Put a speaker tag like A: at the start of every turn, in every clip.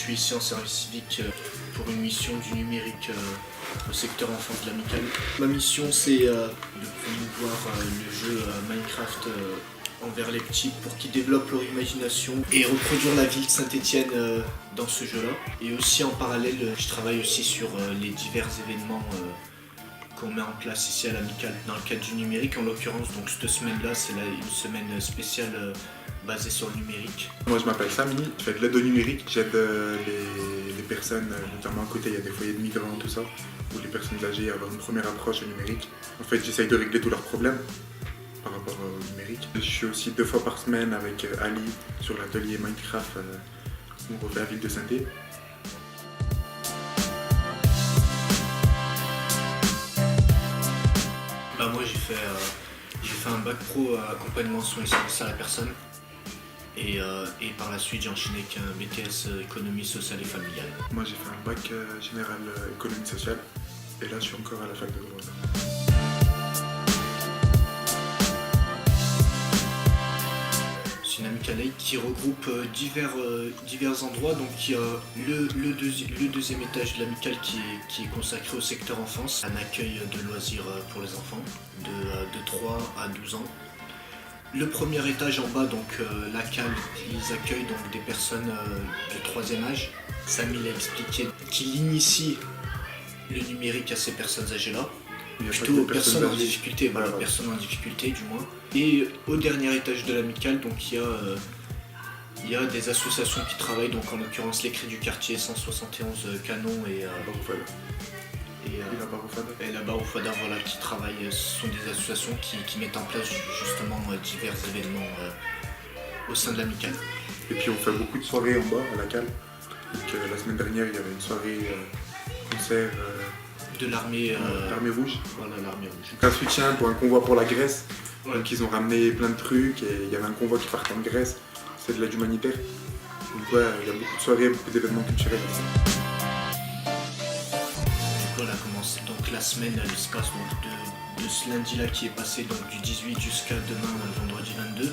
A: suis ici en service civique pour une mission du numérique au secteur enfance de l'Amicale. Ma mission, c'est de promouvoir le jeu Minecraft envers les petits pour qu'ils développent leur imagination et reproduire la ville de Saint-Étienne dans ce jeu-là. Et aussi en parallèle, je travaille aussi sur les divers événements qu'on met en place ici à l'Amicale dans le cadre du numérique. En l'occurrence, donc cette semaine-là, c'est une semaine spéciale basée sur le numérique.
B: Moi je m'appelle Samy, je fais de l'aide au numérique, j'aide les personnes, notamment à côté il y a des foyers de migrants, tout ça, ou les personnes âgées à avoir une première approche au numéric. En fait j'essaye de régler tous leurs problèmes par rapport au numérique. Je suis aussi 2 fois par semaine avec Ali sur l'atelier Minecraft où on refait la ville de Saint-Étienne.
A: Moi j'ai fait un bac pro accompagnement soins et services à la personne et par la suite j'ai enchaîné avec un BTS économie sociale et familiale.
B: Moi j'ai fait un bac général économie sociale et là je suis encore à la fac de droit.
A: C'est une amicale qui regroupe divers endroits. Donc il y a le deuxième étage de l'amicale qui est consacré au secteur enfance, un accueil de loisirs pour les enfants de 3 à 12 ans. Le premier étage en bas, donc la cale, ils accueillent donc des personnes de 3e âge. Samy l'a expliqué qu'il initie le numérique à ces personnes âgées-là. Plutôt personnes en difficulté, voilà, personnes en difficulté du moins. Et au dernier étage de l'amicale, donc il y a des associations qui travaillent, donc en l'occurrence les Cris du quartier, 171 Canons et la Baroufada, voilà, qui travaillent. Ce sont des associations qui mettent en place justement divers événements au sein de l'amicale.
B: Et puis on fait beaucoup de soirées en bas à la cale. Donc la semaine dernière il y avait une soirée concert
A: de l'armée
B: rouge.
A: Voilà, l'armée rouge.
B: Un soutien pour un convoi pour la Grèce.
A: Ouais.
B: Donc ils ont ramené plein de trucs et il y avait un convoi qui partait en Grèce. C'est de l'aide humanitaire. Donc ouais, il y a beaucoup de soirées, beaucoup d'événements culturels ici.
A: Du coup, on a commencé donc la semaine, elle se passe donc de ce lundi-là qui est passé, donc du 18 jusqu'à demain, vendredi 22.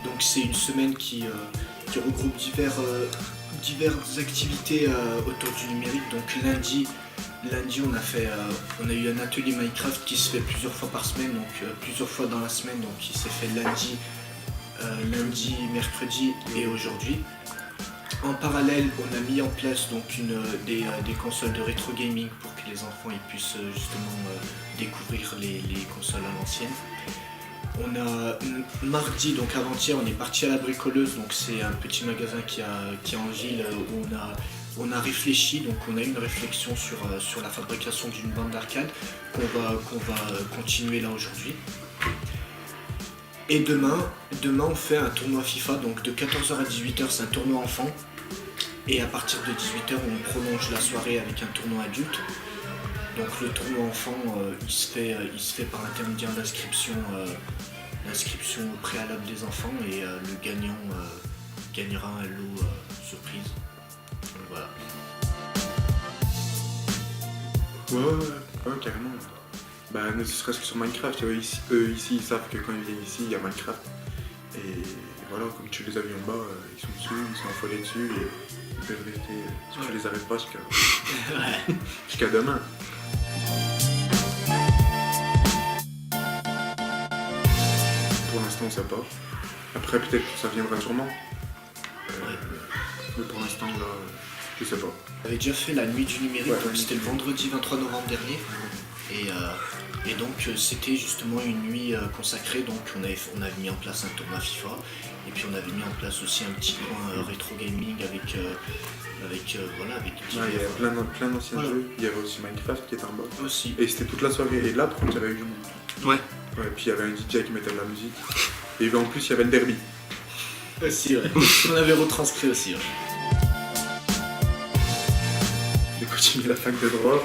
A: Donc c'est une semaine qui regroupe diverses activités autour du numérique. Donc lundi on a eu un atelier Minecraft qui se fait plusieurs fois par semaine, donc plusieurs fois dans la semaine, donc il s'est fait lundi, mercredi et aujourd'hui. En parallèle, on a mis en place donc des consoles de rétro gaming pour que les enfants ils puissent justement découvrir les consoles à l'ancienne. On a mardi, donc avant-hier, on est parti à la bricoleuse, donc c'est un petit magasin qui est en ville où on a réfléchi, donc on a eu une réflexion sur la fabrication d'une bande d'arcade qu'on va continuer là aujourd'hui. Et demain on fait un tournoi FIFA, donc de 14h à 18h c'est un tournoi enfant. Et à partir de 18h on prolonge la soirée avec un tournoi adulte. Donc le tournoi enfant il se fait par l'intermédiaire d'inscription au préalable des enfants et le gagnant gagnera un lot surprise. Donc voilà.
B: Ouais, carrément. Bah, ne serait-ce que sur Minecraft, tu vois, ici ils savent que quand ils viennent ici, il y a Minecraft. Et voilà, comme tu les as vus en bas, ils sont dessus, ils sont affolés dessus et ils peuvent rester, si tu les arrêtes pas jusqu'à demain. Pour l'instant, on sait pas. Après, peut-être que ça viendra sûrement. Mais pour l'instant, là, je sais pas.
A: On avait déjà fait la nuit du numérique, donc c'était le vendredi 23 novembre dernier. Et donc c'était justement une nuit consacrée, donc on avait mis en place un tournoi FIFA et puis on avait mis en place aussi un petit coin rétro gaming avec
B: il y avait plein d'anciens jeux, il y avait aussi Minecraft qui était en bas.
A: Aussi.
B: Et c'était toute la soirée, et là par contre il y avait eu du monde.
A: Ouais.
B: Ouais, puis il y avait un DJ qui mettait de la musique, et en plus il y avait le derby.
A: Aussi, ouais. On avait retranscrit aussi, ouais.
B: J'ai continué la fac de droit.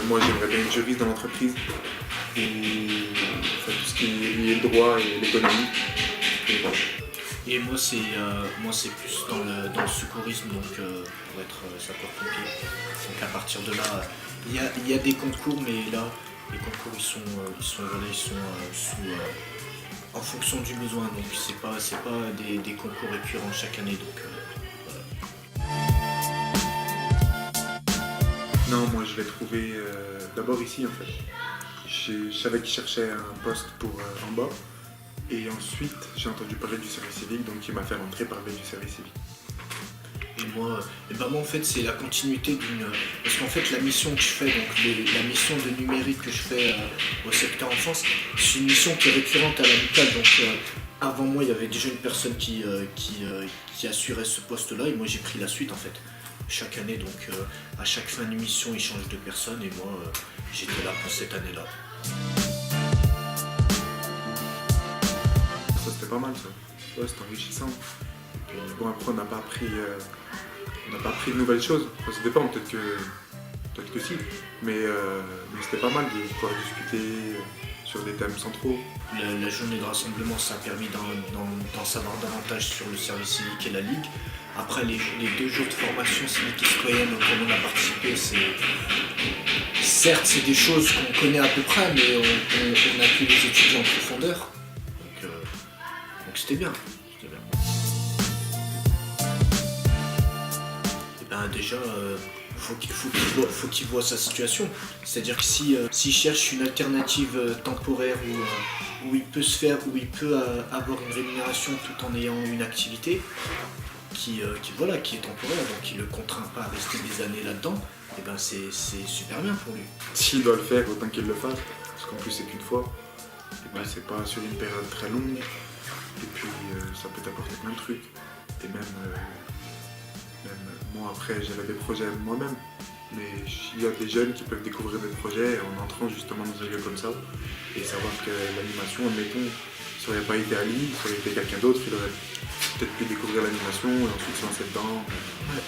B: Moi j'aimerais bien être juriste dans l'entreprise ou enfin, tout ce qui est lié le droit et l'économie.
A: Et moi c'est plus dans le secourisme, donc pour être sapeur-pompier. Donc à partir de là, il y a des concours, mais là les concours ils sont en fonction du besoin, donc c'est pas des concours récurrents chaque année, donc voilà.
B: Non, moi je l'ai trouvé d'abord ici en fait. Je savais qu'il cherchait un poste pour en bas. Et ensuite, j'ai entendu parler du service civique, donc il m'a fait rentrer parler du service civique.
A: Et moi en fait c'est la continuité d'une. Parce qu'en fait la mission que je fais, donc la mission de numérique que je fais au secteur enfance, c'est une mission qui est récurrente à l'amicale. Donc avant moi il y avait déjà une personne qui assurait ce poste-là et moi j'ai pris la suite en fait. Chaque année, donc à chaque fin de mission ils changent de personne et moi j'étais là pour cette année-là.
B: Ça c'était pas mal ça. Ouais, c'était enrichissant. Et puis, bon après on n'a pas appris de nouvelles choses. Enfin, ça dépend, peut-être que si. Mais c'était pas mal de pouvoir discuter sur des thèmes centraux.
A: La journée de rassemblement, ça a permis d'en savoir davantage sur le service civique et la Ligue. Après, les 2 jours de formation civique et citoyenne auxquels on a participé, certes, c'est des choses qu'on connaît à peu près, mais on a pu les étudier en profondeur. Donc c'était bien. Et ben déjà, faut qu'il voit sa situation. C'est-à-dire que s'il cherche une alternative temporaire où il peut avoir une rémunération tout en ayant une activité qui est temporaire, donc il ne le contraint pas à rester des années là-dedans, et ben c'est super bien pour lui.
B: S'il doit le faire, autant qu'il le fasse, parce qu'en plus c'est qu'une fois, et puis c'est pas sur une période très longue, et puis ça peut t'apporter plein de trucs. Et même moi après j'avais des projets moi-même, mais il y a des jeunes qui peuvent découvrir des projets en entrant justement dans un lieu comme ça, et savoir que l'animation, admettons, ça n'aurait pas été Ali, ça aurait été quelqu'un d'autre, il aurait peut-être pu découvrir l'animation et ensuite se lancer dedans.
A: Ouais.